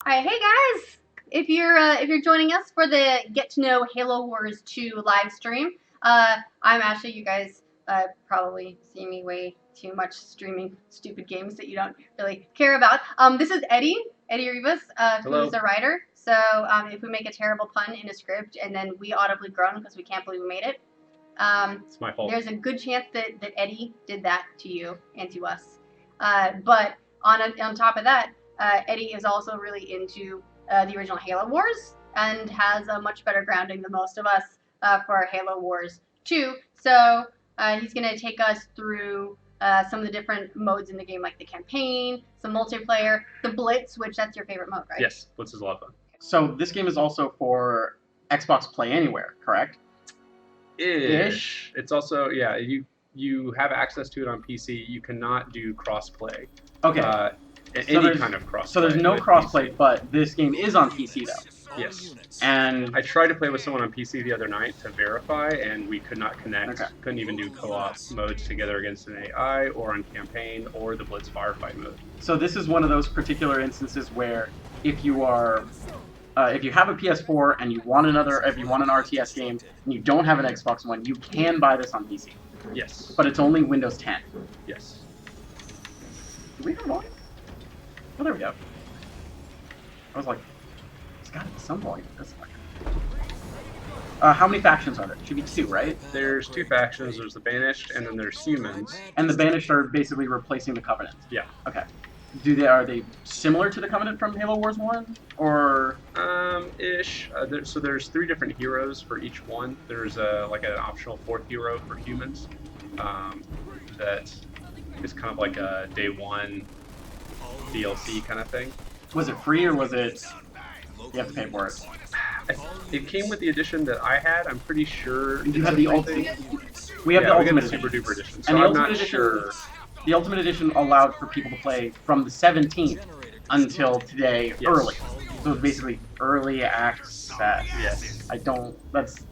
Alright, hey guys! If you're joining us for the Get to Know Halo Wars 2 live stream, I'm Ashley. You guys probably see me way too much streaming stupid games that you don't really care about. This is Eddie Rivas, who's a writer. So if we make a terrible pun in a script and then we audibly groan because we can't believe we made it, it's my fault. There's a good chance that Eddie did that to you and to us. But on top of that, Eddie is also really into the original Halo Wars and has a much better grounding than most of us for Halo Wars 2. So he's going to take us through some of the different modes in the game, like the campaign, some multiplayer, the Blitz, which that's your favorite mode, right? Yes, Blitz is a lot of fun. So this game is also for Xbox Play Anywhere, correct? Ish. It's also, yeah, you have access to it on PC. You cannot do crossplay. Okay. Any kind of crossplay. So there's no crossplay, but this game is on PC though. Yes. And I tried to play with someone on PC the other night to verify, and we could not connect. Okay. Couldn't even do co-op modes together against an AI, or on campaign, or the Blitz firefight mode. So this is one of those particular instances where if you have a PS4 and if you want an RTS game and you don't have an Xbox One, you can buy this on PC. Yes. But it's only Windows 10. Yes. Do we have volume? Oh, there we go. I was like, there's got to be some volume for this fucker. How many factions are there? Should be 2, right? There's 2 factions. There's the Banished, and then there's Humans. And the Banished are basically replacing the Covenant. Yeah. Okay. Are they similar to the Covenant from Halo Wars 1? Or ish. So there's 3 different heroes for each one. There's like an optional 4th hero for Humans. That is kind of like a day 1 DLC kind of thing. Was it free or was it you have to pay for it? It came with the edition that I had. I'm pretty sure. You have the ultimate. We have the ultimate Super duper edition. So and the I'm ultimate not edition, sure. The ultimate edition allowed for people to play from the 17th until today early. So it's basically early access. Yes. That's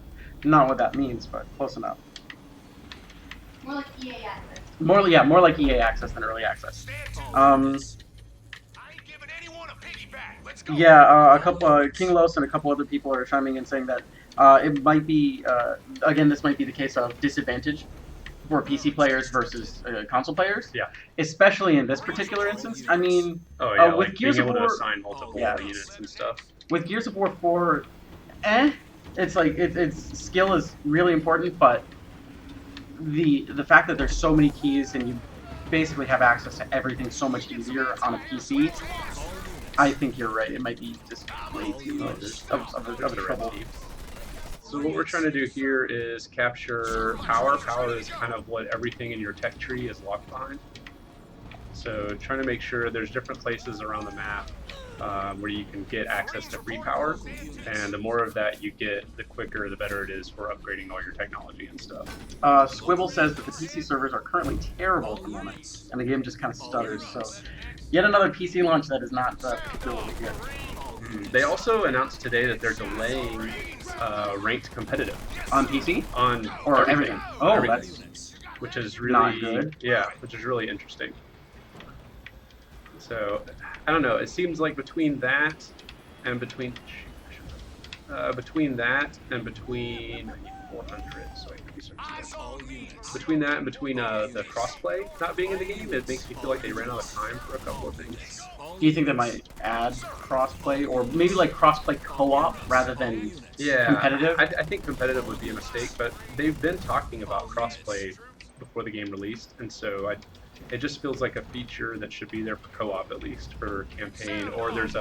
not what that means, but close enough. More like EA access. More like EA access than early access. Yeah, a couple King Los and a couple other people are chiming in saying that it might be again, this might be the case of disadvantage for PC players versus console players. Yeah. Especially in this particular instance. I mean, with like Gears of War, to assign multiple units and stuff. With Gears of War 4, it's like its skill is really important, but the fact that there's so many keys and you basically have access to everything so much easier on a PC, I think you're right. It might be just way too much of trouble. So what we're trying to do here is capture power. Power is kind of what everything in your tech tree is locked behind. So trying to make sure there's different places around the map where you can get access to free power, and the more of that you get, the quicker, the better it is for upgrading all your technology and stuff. Squibble says that the PC servers are currently terrible at the moment, and the game just kind of stutters. So yet another PC launch that is not particularly good. They also announced today that they're delaying ranked competitive on PC, or everything. Oh, everything. That's which is really not good. Yeah, which is really interesting. So I don't know. It seems like between that and between 400, so I can research this. Between that and between the crossplay not being in the game, it makes me feel like they ran out of time for a couple of things. Do you think they might add crossplay, or maybe like crossplay co-op rather than competitive? I think competitive would be a mistake, but they've been talking about crossplay before the game released, and so it just feels like a feature that should be there for co-op, at least for campaign. Or there's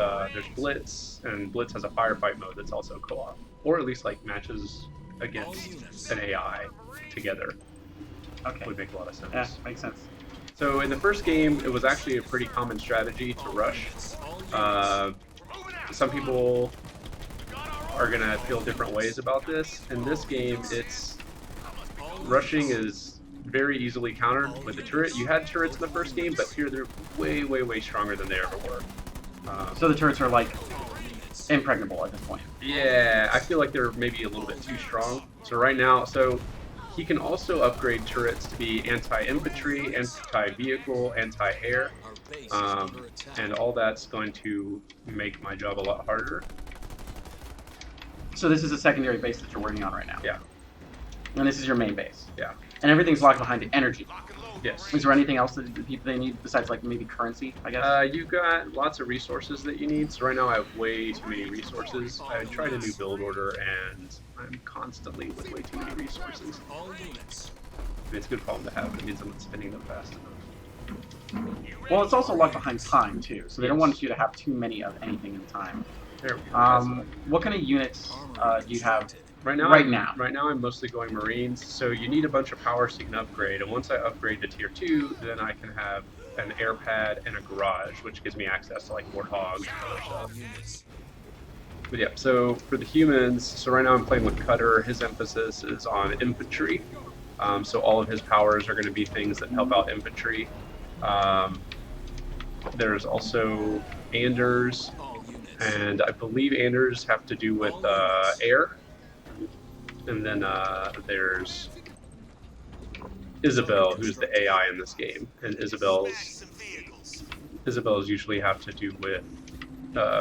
Blitz, and Blitz has a firefight mode that's also co-op, or at least like matches against an AI together. Okay, would make a lot of sense. Yeah, makes sense. So in the first game, it was actually a pretty common strategy to rush. Some people are gonna feel different ways about this. In this game, rushing is very easily countered with the turret. You had turrets in the first game, but here they're way, way, way stronger than they ever were. So the turrets are like impregnable at this point. Yeah, I feel like they're maybe a little bit too strong. So right now, He can also upgrade turrets to be anti-infantry, anti-vehicle, anti-air, and all that's going to make my job a lot harder. So this is a secondary base that you're working on right now? Yeah. And this is your main base? Yeah. And everything's locked behind the energy? Yes. Is there anything else that the people they need besides like maybe currency, I guess? You've got lots of resources that you need. So right now I have way too many resources. I tried a new build order and I'm constantly with way too many resources. I mean, it's a good problem to have. It means I'm not spending them fast enough. Well, it's also locked behind time too, so they don't want you to have too many of anything in time. There we go. What kind of units do you have right now? Right now I'm mostly going Marines, so you need a bunch of power so you can upgrade, and once I upgrade to tier 2, then I can have an air pad and a garage, which gives me access to like Warthogs and other stuff. But yeah, so for the humans, so right now I'm playing with Cutter. His emphasis is on infantry, so all of his powers are going to be things that help out infantry. There's also Anders, and I believe Anders have to do with air. And then there's Isabel, who's the AI in this game, and Isabel's usually have to do with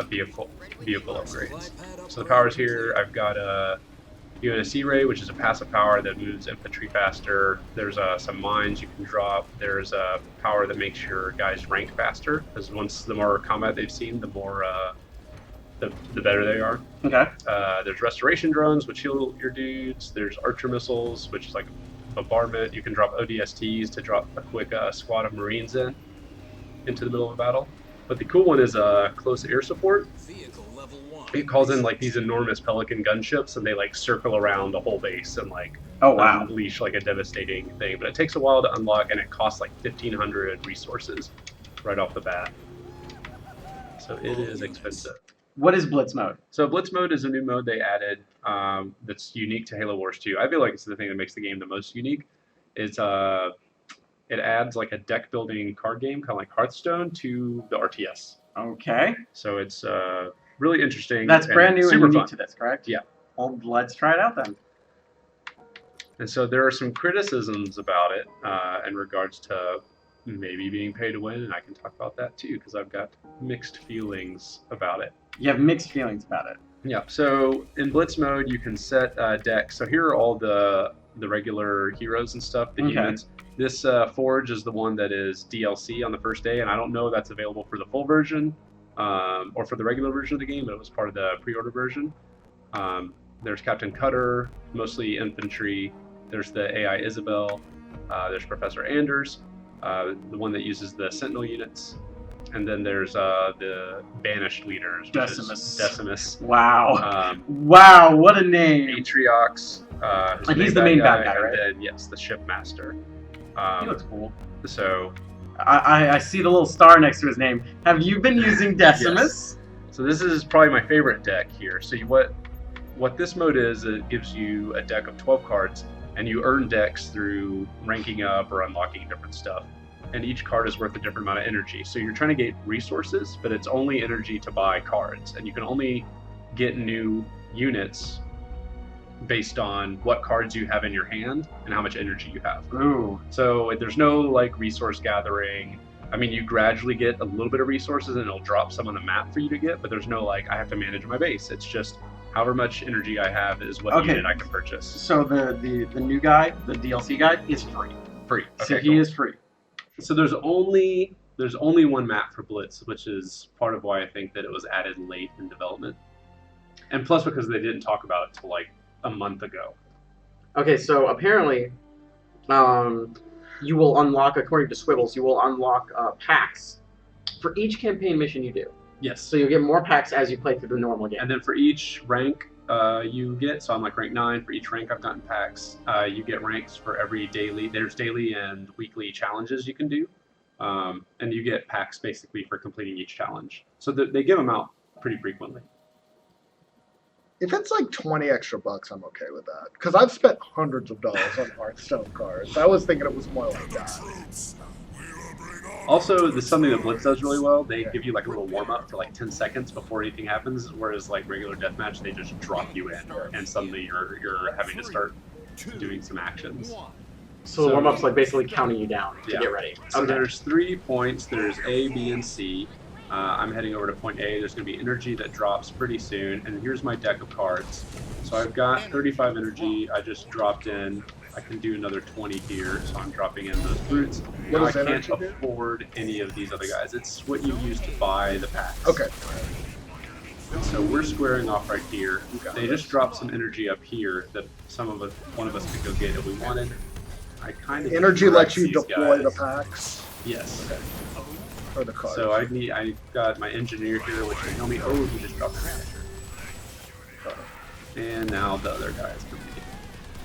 vehicle upgrades. So the powers here, I've got a UNSC ray, which is a passive power that moves infantry faster. There's some mines you can drop. There's a power that makes your guys rank faster, because the more combat they've seen, the more the better they are. Okay. There's restoration drones, which heal your dudes. There's archer missiles, which is like bombardment. You can drop ODSTs to drop a quick squad of Marines into the middle of a battle. But the cool one is close air support. It calls in like these enormous Pelican gunships, and they like circle around the whole base and like unleash like a devastating thing. But it takes a while to unlock, and it costs like 1,500 resources right off the bat. So it is expensive. What is Blitz mode? So Blitz mode is a new mode they added that's unique to Halo Wars 2. I feel like it's the thing that makes the game the most unique. It's it adds like a deck building card game, kind of like Hearthstone, to the RTS. Okay. So it's really interesting. That's brand new and super unique fun to this, correct? Yeah. Well, let's try it out then. And so there are some criticisms about it in regards to maybe being pay to win, and I can talk about that too because I've got mixed feelings about it. You have mixed feelings about it. Yeah. So in Blitz mode, you can set decks. So here are all the regular heroes and stuff. The units. This Forge is the one that is DLC on the first day, and I don't know if that's available for the full version or for the regular version of the game, but it was part of the pre-order version. There's Captain Cutter, mostly infantry. There's the AI Isabel. There's Professor Anders, the one that uses the Sentinel units. And then there's the Banished leaders, Decimus. Wow. Wow, what a name. Atriox. And he's the main bad guy, right? And then, yes, the Shipmaster. He looks cool. So I see the little star next to his name. Have you been using Decimus? Yes. So this is probably my favorite deck here. So what this mode is, it gives you a deck of 12 cards, and you earn decks through ranking up or unlocking different stuff. And each card is worth a different amount of energy. So you're trying to get resources, but it's only energy to buy cards. And you can only get new units based on what cards you have in your hand and how much energy you have. Ooh. So there's no like resource gathering. I mean, you gradually get a little bit of resources and it'll drop some on the map for you to get, but there's no like, I have to manage my base. It's just however much energy I have is what unit I can purchase. So the new guy, the DLC guy, is free. Free. Okay, so he is free. So there's only one map for Blitz, which is part of why I think that it was added late in development. And plus because they didn't talk about it till like a month ago. Okay, so apparently you will unlock, according to Swivels, you will unlock packs for each campaign mission you do. Yes. So you'll get more packs as you play through the normal game. And then for each rank you get, so I'm like rank 9, for each rank I've gotten packs. You get ranks for every daily, there's daily and weekly challenges you can do. And you get packs basically for completing each challenge. So they give them out pretty frequently. If it's like 20 extra bucks, I'm okay with that. Because I've spent hundreds of dollars on Hearthstone cards. I was thinking it was more like that. Also, there's something that Blitz does really well. They give you like a little warm-up for like 10 seconds before anything happens, whereas like regular deathmatch, they just drop you in, and suddenly you're having to start doing some actions. So the warm-up's like basically counting you down to Yeah. get ready. So Okay. there's 3 points. There's A, B, and C. I'm heading over to point A. There's going to be energy that drops pretty soon. And here's my deck of cards. So I've got 35 energy. I just dropped in. I can do another 20 here, so I'm dropping in those brutes. What Now I does can't energy do? afford any of these other guys. It's what you use to buy the packs. Okay. So we're squaring off right here. You got They this. just dropped some energy up here that one of us could go get if we wanted. I kind of Energy lets you deploy the packs Yes. or the cards. So I got my engineer here, which can tell me, oh, he just dropped an and now the other guy is coming.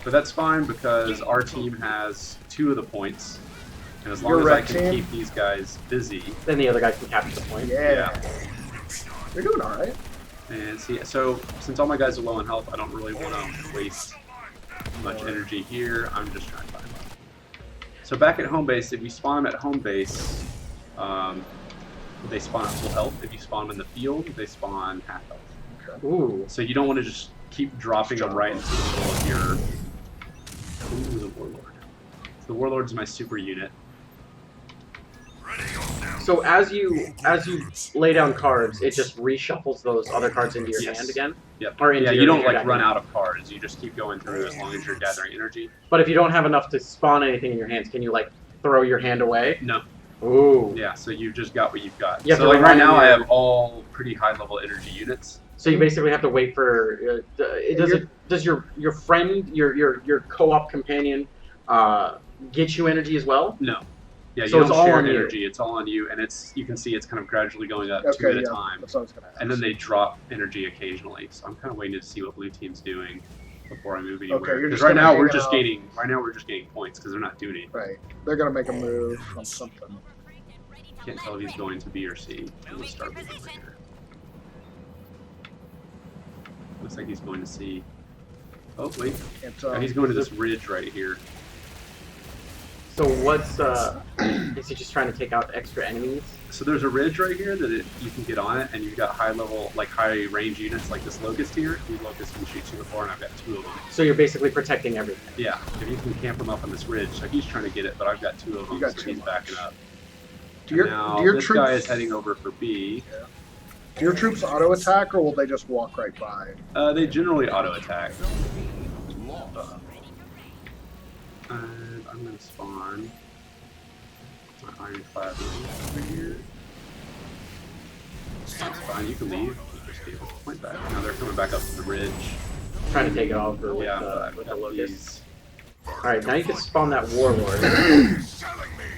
But that's fine because our team has 2 of the points, and as long Your as I red can team? keep these guys busy, Then the other guy can capture the point. Yeah. You're doing all right. and see, so since all my guys are low in health, I don't really want to waste much energy here. I'm just trying to find them. So back at home base, if you spawn them at home base, they spawn at full health. If you spawn them in the field, they spawn half health. Ooh. So you don't want to just keep dropping them right into the middle of your. Ooh, the warlord. The warlord's my super unit. So as you lay down cards, it just reshuffles those other cards into your Yes. hand again. Yep. Or into Yeah, your- you don't into your like deck. run out of cards. You just keep going through as long as you're gathering energy. But if you don't have enough to spawn anything in your hands, can you like throw your hand away? No. Ooh. Yeah, so you've just got what you've got. You have So to like rely right now, on I your- have all pretty high level energy units. So you basically have to wait for. Does your friend, your co-op companion, get you energy as well? No. Yeah, So you it's don't all share on you. energy. It's all on you, and you can see it's kind of gradually going up 2 Okay, at a yeah. time. That's what I was gonna ask. And then they drop energy occasionally. So I'm kind of waiting to see what blue team's doing before I move anywhere. you're Because just right gonna now hang we're it just out. gaining. Right now we're just gaining points because they're not doing anything. Right. They're gonna make a move on something. Can't tell if he's going to B or C. Let's start moving right here. Looks like he's going to C. Oh wait, Can't yeah, tell. he's going to this ridge right here. So what's is he just trying to take out extra enemies? So there's a ridge right here that you can get on it, and you've got high level, like high range units like this locust here. These locusts can shoot 2 or 4, and I've got 2 of them. So you're basically protecting everything. Yeah, if you can camp them up on this ridge. So he's trying to get it, but I've got 2 of them, You got so too he's much. backing up. Do your, Now do your this troops guy is heading over for B. do your troops auto attack or will they just walk right by? They generally auto attack. And I'm gonna spawn my ironclad over here. That's fine. You can leave. You just get the point back. Now they're coming back up to the ridge. Trying to take it over with, Yeah, but with I've the got locusts. these. Alright, now you can spawn that warlord.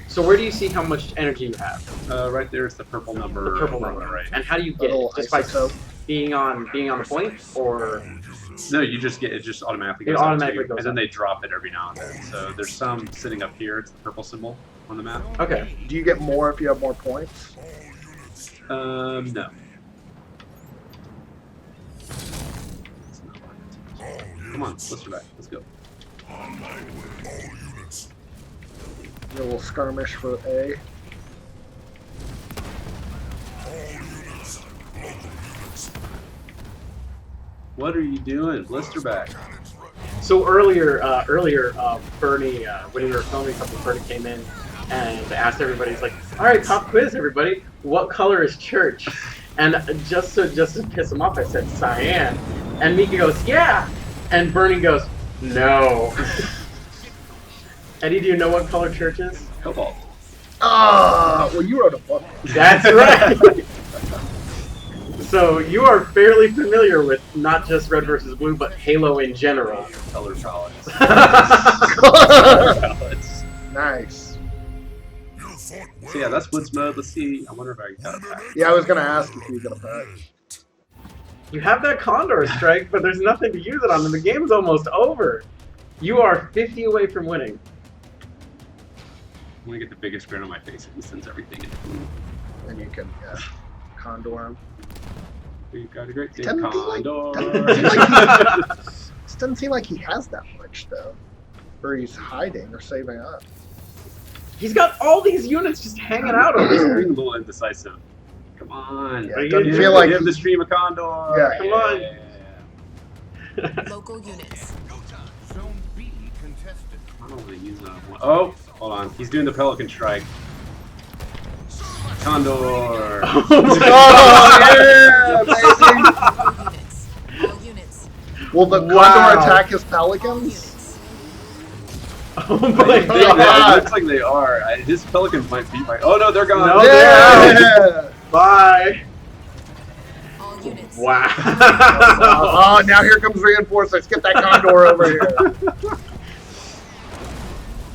So where do you see how much energy you have? Right there's the purple number. The purple on number. the right. And how do you get Little it? Just by isotope. being on the point, or No, you just get it. Just automatically It goes up automatically to, goes and then up. they drop it every now and then. So there's some sitting up here. It's the purple symbol on the map. okay? Do you get more if you have more points? No. It's not like it. Come on, let's go back. Let's go. A little skirmish for A. What are you doing? Blisterback. So earlier, Bernie, when we were filming something, Bernie came in and asked everybody, he's like, "All right, pop quiz, everybody. What color is church?" And just to piss him off, I said cyan, and Mika goes, "Yeah," and Bernie goes, "No." Eddie, do you know what color church is? Cobalt. Well, you wrote a book. That's right. So you are fairly familiar with not just red versus blue, but Halo in general. Color palettes. Color palettes. Nice. So yeah, that's blitz mode. Let's see. I wonder if I got a pack. Yeah, I was gonna ask if you got a pack. You have that Condor strike, but there's nothing to use it on, and the game's almost over. You are 50 away from winning. I'm gonna get the biggest grin on my face if he sends everything in. And you can, condor him. We've got a great big Doesn't seem like- condor. This doesn't seem like he has that much, though. Or he's hiding or saving up. He's got all these units just hanging out over He's there. being a little indecisive. Come on. Yeah, it doesn't Give- feel like give he- the stream a condor. Yeah. Come on. Yeah. Local units. I don't want to use that one. Oh, hold on. He's doing the Pelican Strike. Condor. Oh, yeah, baby. All units. Will the Wow. Condor attack his Pelicans? Oh my I think god. that looks like they are. His Pelicans might be my. Oh no, they're gone. No, Yeah! Bye. All units. Wow. Oh, now here comes reinforcements. Get that Condor over here.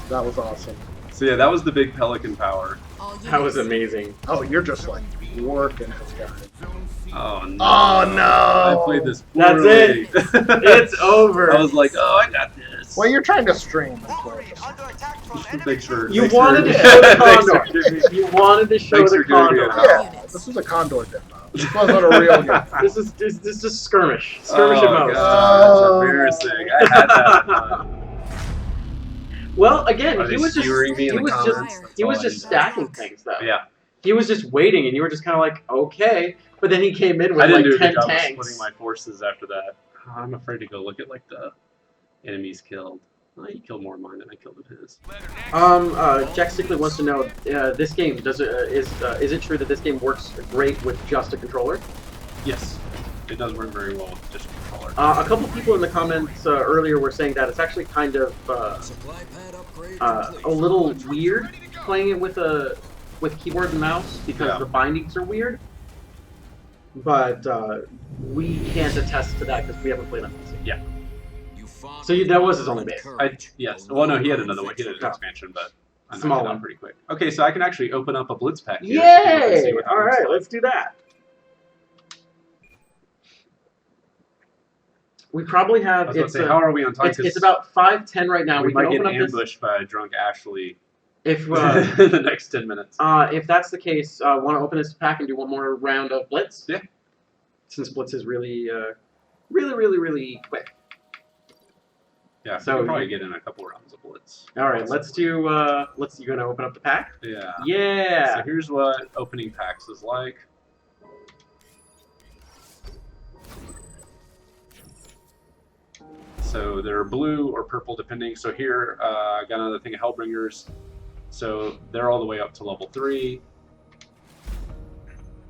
That was awesome. So yeah, that was the big Pelican power. All units. That was amazing. Oh, you're just like working this guy. Oh no. Oh, no. I played this That's poorly. It's over. I was like, oh, I got this. Well, you're trying to stream. Make sure. You make wanted sure- to show the Thanks for Condor. giving me- You wanted to show Thanks the for giving me Condor. a- Yeah, this was a Condor demo. This wasn't a real game. This is just skirmish. Skirmish Oh, at most. God, that's embarrassing. I had that in mind. Well, again, Are he they was just skewering me in he the was comments? just That's he all was I just need to know. stacking things though. Yeah, He was just waiting, and you were just kind of like, okay. But then he came in I with didn't like do a 10 good job of tanks. splitting my forces after that. I'm afraid to go look at like the enemies killed. Oh, he killed more of mine than I killed of his. Jack Stickley wants to know, this game is it true that this game works great with just a controller? Yes, it does work very well with just a controller. A couple people in the comments earlier were saying that it's actually kind of a little weird playing it with keyboard and mouse because Yeah. the bindings are weird. But we can't attest to that because we haven't played on PC. Yeah. So that was his only base. Yes. Well, no, he had another one. He had an Oh. expansion, but I knocked Small it out one. pretty quick. Okay, so I can actually open up a Blitz pack here. so people can see Yay! what that All looks right, like. let's do that. We probably I have. was about It's, to say, how are we on time? it's about 5:10 right now. we We might can get open up this. ambushed by a drunk Ashley If in the next 10 minutes. if that's the case, want to open this pack and do one more round of Blitz? Yeah. Since Blitz is really, really quick. Yeah, so so we can probably you- get in a couple rounds of Blitz. All right, let's do. You gonna open up the pack? Yeah. Yeah. So here's what opening packs is like. So they're blue or purple depending. So here, I got another thing of Hellbringers. So they're all the way up to level 3.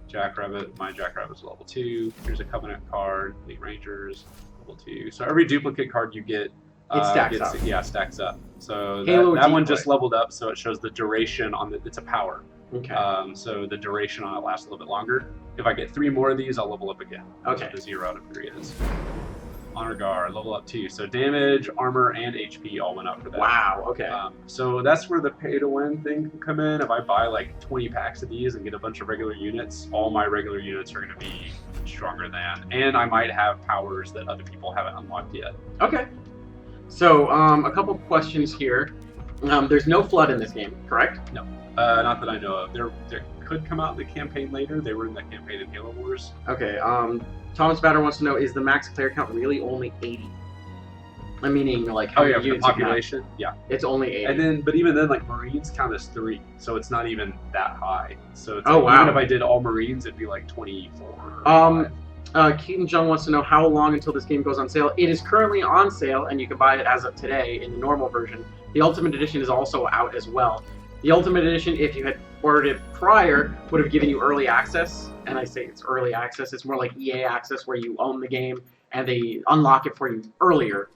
Jackrabbit, my Jackrabbit's level 2. Here's a Covenant card, Elite Rangers, level 2. So every duplicate card you get, It stacks up. Yeah, stacks up. So Halo that one Decoy. just leveled up, so it shows the duration on the. It's a power. Okay. So the duration on it lasts a little bit longer. If I get 3 more of these, I'll level up again. That's Okay. what the 0 out of 3 is. Honor Guard, level up 2. So damage, armor, and HP all went up for that. Wow. Okay. So that's where the pay to win thing can come in. If I buy like 20 packs of these and get a bunch of regular units, all my regular units are going to be stronger than. And I might have powers that other people haven't unlocked yet. Okay. So a couple questions here. There's no flood in this game, correct? Not that I know of. There could come out in the campaign later. They were in the campaign in Halo Wars. Okay. Thomas Batter wants to know: is the max player count really only 80? I'm meaning like how Oh yeah, many for the units you can have. population. Yeah. It's only 80. And then, but even then, like Marines count as 3, so it's not even that high. So it's Oh, like, wow. even if I did all Marines, it'd be like 24. Or 5. Keaton Jung wants to know how long until this game goes on sale. It is currently on sale, and you can buy it as of today in the normal version. The Ultimate Edition is also out as well. The Ultimate Edition, if you had ordered it prior, would have given you early access. And I say it's early access. It's more like EA access where you own the game and they unlock it for you earlier.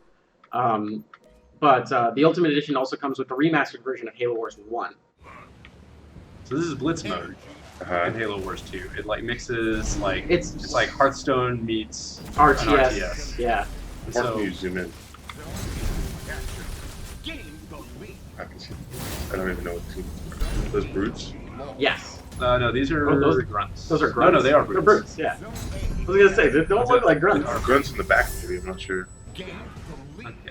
But the Ultimate Edition also comes with the remastered version of Halo Wars 1. So this is Blitz mode in Halo Wars 2. It like mixes like It's like Hearthstone meets RTS. an RTS. Yeah. And Or so can you zoom in? I can see. I don't even know what to. Those brutes? Yes. no, these are Oh, those- grunts. Those are grunts. No, they are They're brutes. brutes, yeah. I was gonna say, they don't look like grunts. Grunts in the back, maybe. I'm not sure. Okay,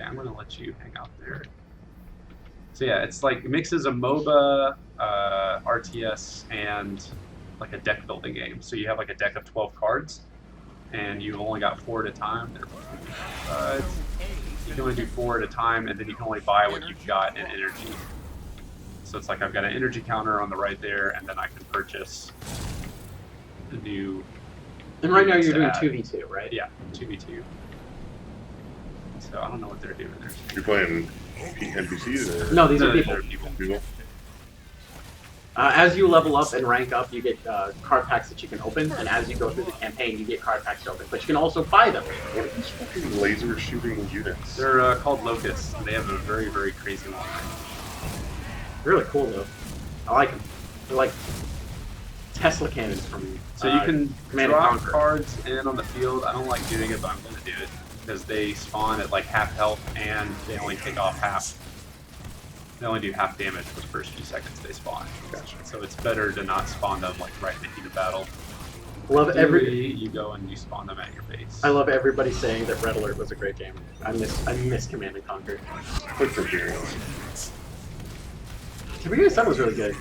I'm gonna let you hang out there. So yeah, it's like it mixes a MOBA, RTS, and like a deck building game. So you have like a deck of 12 cards, and you've only got 4 at a time. You can only do 4 at a time, and then you can only buy what you've got in energy. So it's like I've got an energy counter on the right there, and then I can purchase the new. And right now you're to doing add. 2v2, right? Yeah, 2v2. So I don't know what they're doing there. You're playing NPCs or No, these are people. They're people. people? As you level up and rank up, you get card packs that you can open, and as you go through the campaign, you get card packs to open. But you can also buy them. What are these fucking laser shooting units? They're called locusts. They have a very, very crazy long range. Really cool though. I like them. They're like Tesla cannons from. So you can Command and drop Conquer. cards in on the field. I don't like doing it, but I'm going to do it because they spawn at like half health and they only take off half. They only do half damage for the first few seconds they spawn. Gotcha. So it's better to not spawn them like right in the heat of battle. Love every. Theory, you go and you spawn them at your base. I love everybody saying that Red Alert was a great game. I miss Command and Conquer. Played Tiberium. Tiberium Sun was really good.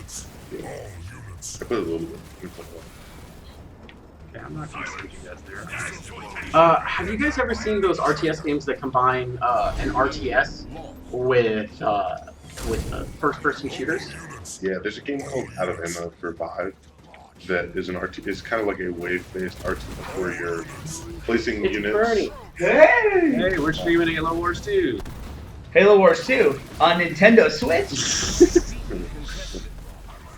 I played a little bit. Okay, I'm not going to send you guys there. Have you guys ever seen those RTS games that combine an RTS with first-person shooters? Yeah, there's a game called Out of Ammo for Vive that is an is kind of like a wave-based RTS where you're placing It's units. Bernie. Hey! Hey, we're streaming Halo Wars 2. Halo Wars 2 on Nintendo Switch.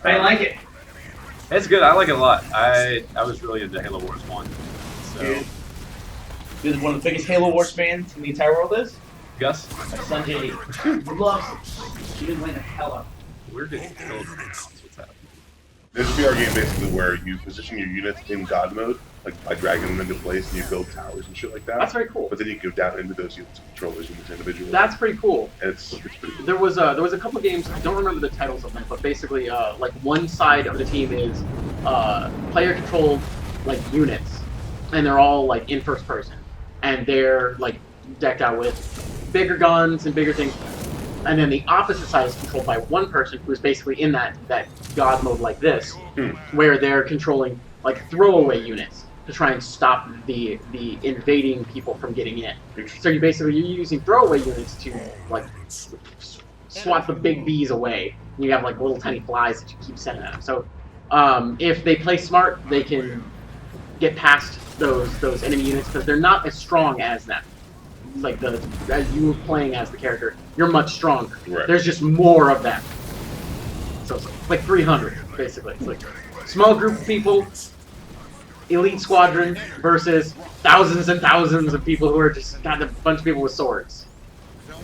I didn't like it. It's good. I like it a lot. I was really into Halo Wars 1. So, Dude. Dude, one of the biggest Halo Wars fans in the entire world is Gus, my son JD. He loves it. He didn't win the hell up. we're getting killed right now. That's what's happening. There's a VR game basically where you position your units in God mode, like by dragging them into place, and you build towers and shit like that. That's very cool. But then you go down into those units and control those units individually. That's pretty cool. And it's pretty cool. There was a couple games. I don't remember the titles of them, but basically, like one side of the team is player controlled like units, and they're all like in first person, and they're like decked out with bigger guns and bigger things. And then the opposite side is controlled by one person who's basically in that god mode like this, where they're controlling like throwaway units to try and stop the invading people from getting in. So you're using throwaway units to like swat the big bees away. And you have like little tiny flies that you keep sending at them. So if they play smart, they can get past those enemy units because they're not as strong as them. Like as you playing as the character, you're much stronger. Right. There's just more of them. So it's like 300 basically. It's like small group of people, elite squadron versus thousands and thousands of people who are just got a bunch of people with swords.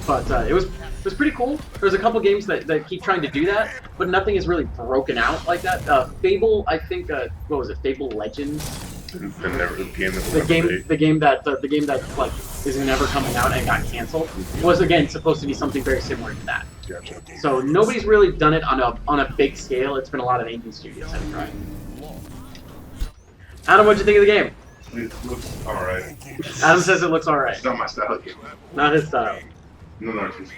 But it was pretty cool. There's a couple games that keep trying to do that, but nothing is really broken out like that. Fable, I think, what was it? Fable Legends. The game that like is never coming out and got canceled was again supposed to be something very similar to that. Gotcha. So nobody's really done it on a big scale. It's been a lot of indie studios that have tried. Adam, what'd you think of the game? It looks alright. Adam says it looks alright. It's not my style game. Not his style. No narcissist.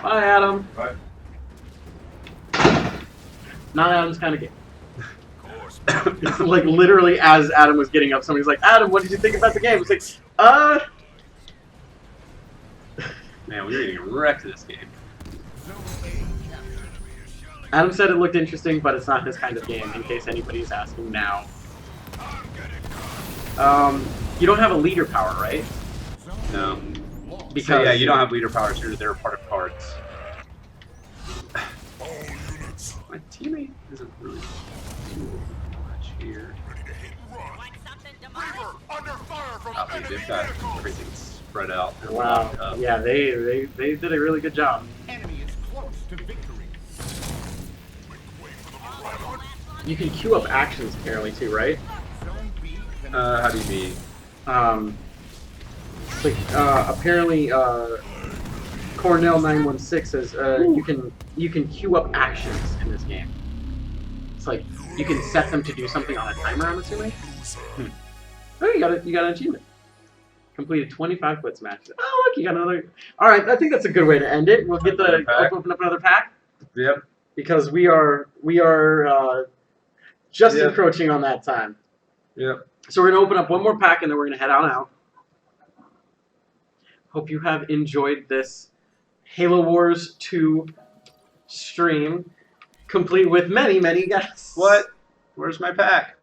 Bye, Adam. Bye. Not Adam's kind of game. Like literally as Adam was getting up, somebody's like, Adam, what did you think about the game? It's like, Man, we were getting wrecked this game. Adam said it looked interesting, but it's not his kind of game, in case anybody's asking now. You don't have a leader power, right? No. Because So yeah, you don't have leader powers here. They're part of cards. My teammate isn't really doing much here. Oh, dude, they've got everything spread out. They're Wow. locked up. Yeah, they did a really good job. You can queue up actions apparently too, right? How do you mean? It's like apparently Cornell 916 says you can queue up actions in this game. It's like you can set them to do something on a timer, I'm assuming. Oh, you got an achievement. Completed 25 blitz matches. Oh, look, you got another. All right, I think that's a good way to end it. We'll get open up another pack Yep. because we are just encroaching on that time. Yep. So we're gonna open up one more pack and then we're gonna head on out. Hope you have enjoyed this Halo Wars 2 stream, complete with many, many guests. What? Where's my pack?